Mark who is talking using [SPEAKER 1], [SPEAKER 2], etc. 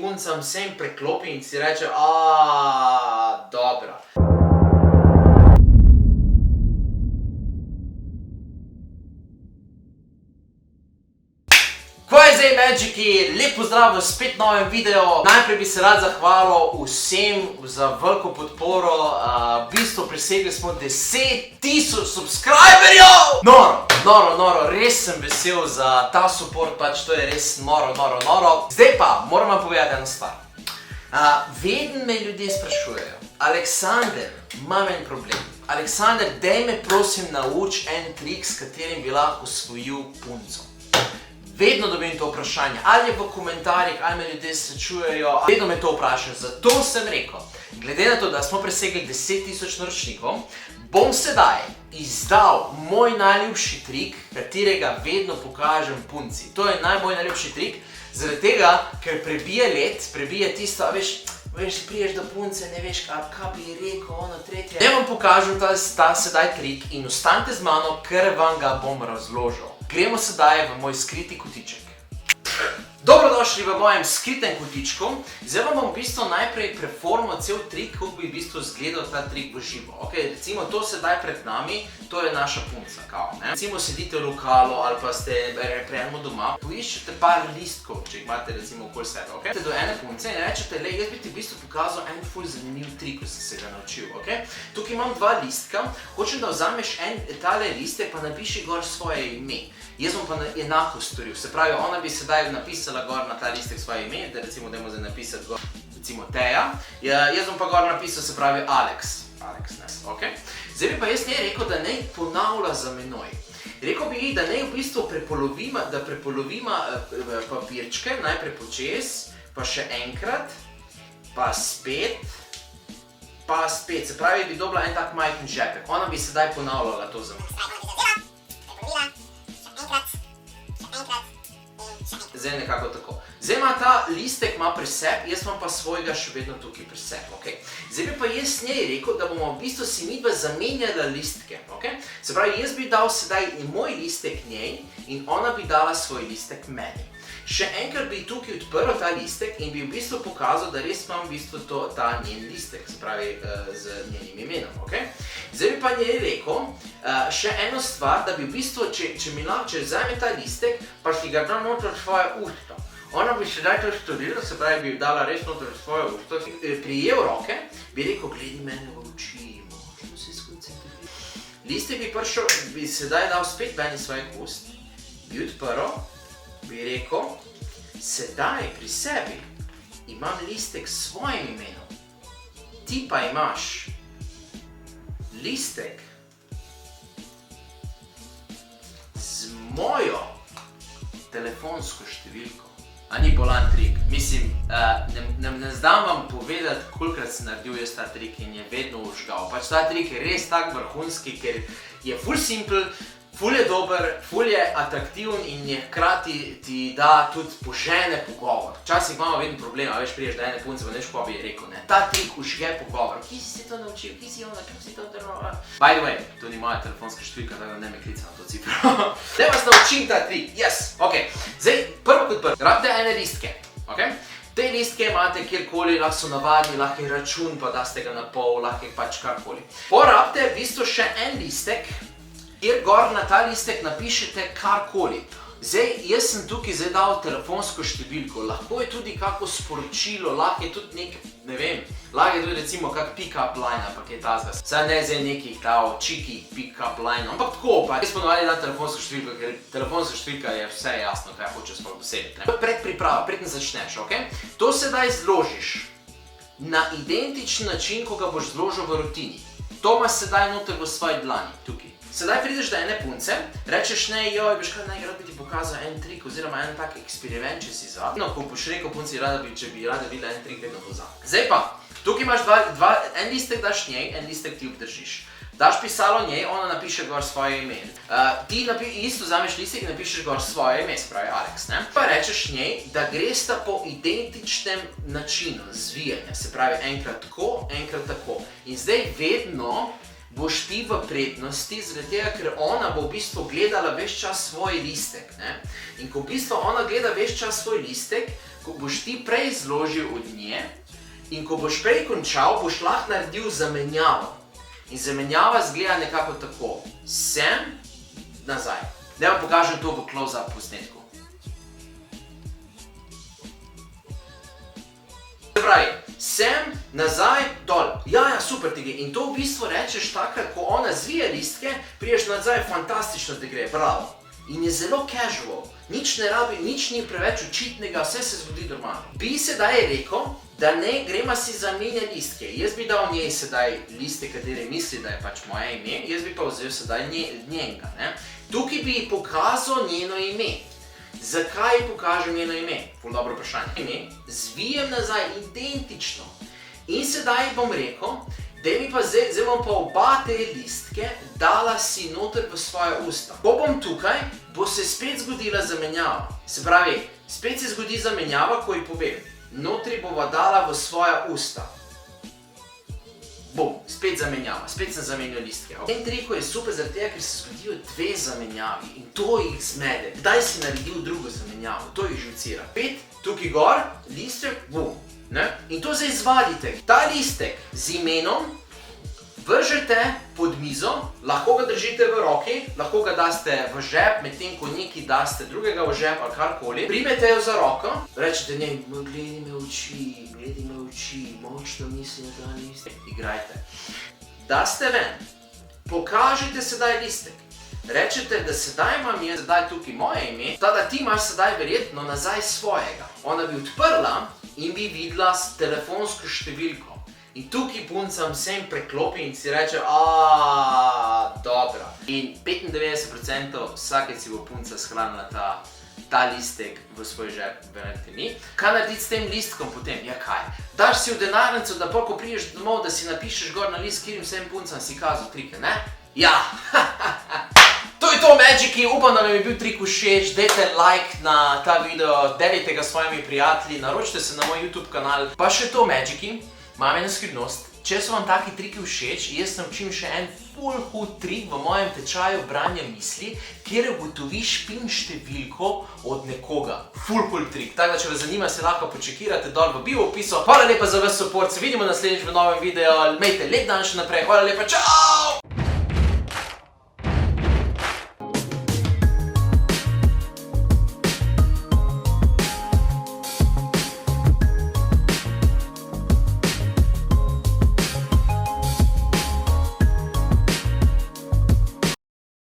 [SPEAKER 1] puncam se jim preklopi in si reče, dobro. Kaj je zdaj, Magiki? Lep pozdrav v spet novem videu. Najprej bi se rad zahvalil vsem za veliko podporo. V bistvu presegli smo 10.000 subscriberjev! Noro, res sem vesel za ta support, pač to je res noro. Zdaj pa, moram vam povedati eno stvar. Vedno me ljudje sprašujejo, Aleksander, imam en problem. Aleksander, daj me prosim nauči en trik, s katerim bi lahko osvojil punco. Vedno dobim to vprašanje, ali je v komentarjih, ali me ljudje srečujejo, vedno me to vprašajo. Zato sem rekel, glede na to, da smo presegli 10.000 naročnikov, bom sedaj izdal moj najljubši trik, katerega vedno pokažem punci. To je moj najljubši trik, zaradi tega, ker prebije let, prebije tisto, veš, priješ do punce, ne veš, kaj bi rekel, ono tretje. Ne vam pokažem ta sedaj trik in ostanite z mano, ker vam ga bom razložil. Gremo sedaj v moj skriti kotiček. Dobrodošli v mojem skritem kotičku. Zdaj vam bom v bistvu najprej preformal cel trik, kako bi v bistvu izgledal ta trik v živo. Recimo to sedaj pred nami, to je naša punca, kao, ne? Recimo sedite v lokalu ali pa ste prejmo doma, poiščete par listkov, če jih imate recimo okoli sebe, ok? Do ene punce in rečete, jaz bi ti v bistvu pokazal en ful zanimiv trik, ko sem se ga naučil, ok? Tukaj imam dva listka, hočem da vzameš tale listek pa napiši gor svoje ime. Jaz bom pa enako storil, se pravi, ona bi sedaj napisala gor na ta listek svoje ime, da recimo dajmo zdaj napisati gor, recimo Teja, jaz bom pa gor napisal, se pravi, Alex, ne, ok? Zdaj bi pa jaz njej rekel, da naj ponavlja za menoj. Rekel bi ji, da naj v bistvu prepolovima papirčke, najprej počez, pa še enkrat, pa spet, se pravi, bi dobila en tak majhen žepek. Ona bi sedaj ponavljala to za menoj. Zdaj nekako tako. Zdaj ima ta listek pri sebi, jaz imam pa svojega še vedno tukaj pri sebi, ok? Zdaj bi pa jaz njej rekel, da bomo v bistvu si midva zamenjala listke, ok? Se pravi, jaz bi dal sedaj moj listek njej in ona bi dala svoj listek meni. Še enkrat bi tukaj odprl ta listek in bi v bistvu pokazal, da res imam v bistvu ta njen listek, se pravi z njenim imenom, ok? Zdaj bi pa njej rekel še eno stvar, da bi v bistvu, če vzame ta listek, pa si ga da noter svoje usta. Ona bi sedaj to storila, se pravi, bi dala res noter svoje usta, prijel roke, bi rekel, gledi mene v oči, možno se skoncentrirati. Listek bi prišel, bi sedaj dal spet meni svojih ust, bi odprl, bi rekel, sedaj pri sebi imam listek s svojim imenom, ti pa imaš listek z mojo telefonsko številko. A ni bolan trik? Mislim, ne znam vam povedati, kolikrat sem naredil jaz ta trik in je vedno užgal. Pač ta trik je res tak vrhunski, ker je ful simpel, ful je dober, ful je atraktiven in je hkrati ti da tudi požene pogovor. Včasih imamo vedno problema, veš, priješ do ene punce, pa neš, ko bi je rekel, ne. Ta trik užge pogovor. Kje si se to naučil? Kje si ona? Kako si to drlo? By the way, to ni moja telefonska številka, tako da ne me klica na to cifro. Zdaj vas naučim ta trik, yes, ok. Zdaj, prvo kot prvo, rabite ene listke, ok? Te listke imate kjerkoli, lahko so navadni, lahko je račun, pa daste ga na pol, lahko je pač karkoli. Porabite v bistvu še en listek, kjer gor na ta listek napišete karkoli. Zdaj, jaz sem tukaj zdaj dal telefonsko številko, lahko je tudi kako sporočilo, lahko je tudi nek, ne vem, lahko je tudi recimo kak pick-up line, pa kaj tazga. Saj ne zdaj nekih dal čiki pick-up line, ampak tako pa. Jaz ponovadi dam telefonsko številko, ker telefonska številka je vse jasno, kaj hoče sploh dosegati. Predpriprava, preden začneš, ok? To sedaj zložiš na identičen način, ko ga boš zložil v rutini. To imaš sedaj noter v svoji dlani, tukaj. Sedaj prideš do ene punce, rečeš ne, joj, veš kaj, rad bi ti pokazal en trik oziroma en tak eksperiment, če si za. No, ko boš rekel punci, če bi rada videla en trik, vedno to za. Zdaj pa, tukaj imaš en listek daš njej, en listek ti obdržiš. Daš pisalo njej, ona napiše gor svoje ime. Ti isto vzameš listek in napišeš gor svoje ime, se pravi Alex, ne? Pa rečeš njej, da gresta po identičnem načinu zvijanja, se pravi enkrat tako. In zdaj vedno boš ti v prednosti, zaradi tega, ker ona bo v bistvu gledala ves čas svoj listek, ne? In ko v bistvu ona gleda ves čas svoj listek, ko boš ti prej zložil od nje in ko boš prej končal, boš lahko naredil zamenjavo. In zamenjava zgleda nekako tako. Sem, nazaj. Zdaj vam pokažem to v close-up posnetku. Se pravi, sem, nazaj, dol. Ja, super ti gre. In to v bistvu rečeš takrat, ko ona zvije listke, priješ nazaj, fantastično ti gre, bravo. In je zelo casual. Nič ne rabi, nič ni preveč očitnega, vse se zgodi normalno. Bi sedaj rekel, da ne gremo si zamenjati listke. Jaz bi dal njej sedaj liste, katere misli, da je pač moje ime, jaz bi pa vzel sedaj njenega. Tukaj bi pokazal njeno ime. Zakaj pokažem njeno ime? Ful dobro vprašanje. Ime zvijem nazaj identično. In sedaj bom rekel, da mi pa zdaj bom pa oba te listke dala si noter v svoje usta. Ko bom tukaj, bo se spet zgodila zamenjava. Se pravi, spet se zgodi zamenjava, ko ji povem. Notri bova dala v svoja usta. Bom, spet zamenjava, spet sem zamenjal listke. V tem triku je super zaradi tega, ker se zgodijo dve zamenjavi in to jih zmede. Kdaj si naredil drugo zamenjavo? To jih živcira. Pet, tukaj gor, listek, bum. In to zdaj izvadite. Ta listek z imenom vržete pod mizo, lahko ga držite v roki, lahko ga daste v žep, medtem ko nekaj daste drugega v žep ali karkoli. Primete jo za roko, rečete njej, gledaj me v oči, močno misli na ta listek. Igrajte. Daste ven, pokažite sedaj listek. Rečete, da sedaj imam jaz sedaj tukaj moje ime, da ti imaš sedaj verjetno nazaj svojega. Ona bi odprla in bi videla telefonsko številko. In tukaj puncam vsem preklopi in si reče, dobra. In 95% vsake si bo punca shranila ta listek v svoj žep, verjete mi. Kaj narediti s tem listkom potem? Ja kaj? Daš si v denarnico, da ko priješ domov, da si napišeš gor na list, kjerim vsem puncam si kazal trike, ne? Ja! To je to, Magiki, upam, da vam je bil trik všeč, dajte like na ta video, delite ga s svojimi prijatelji, naročite se na moj YouTube kanal. Pa še to, Magiki, imam eno skrivnost. Če so vam taki triki všeč, jaz naučim še en ful hud trik v mojem tečaju branja misli, kjer ugotoviš pin številko od nekoga. Ful trik. Tako da, če vas zanima, se lahko počekirate dol v bio opisu. Hvala lepa za vaš support, se vidimo naslednjič v novem videu, imejte lep dan še naprej, hvala lepa, čau!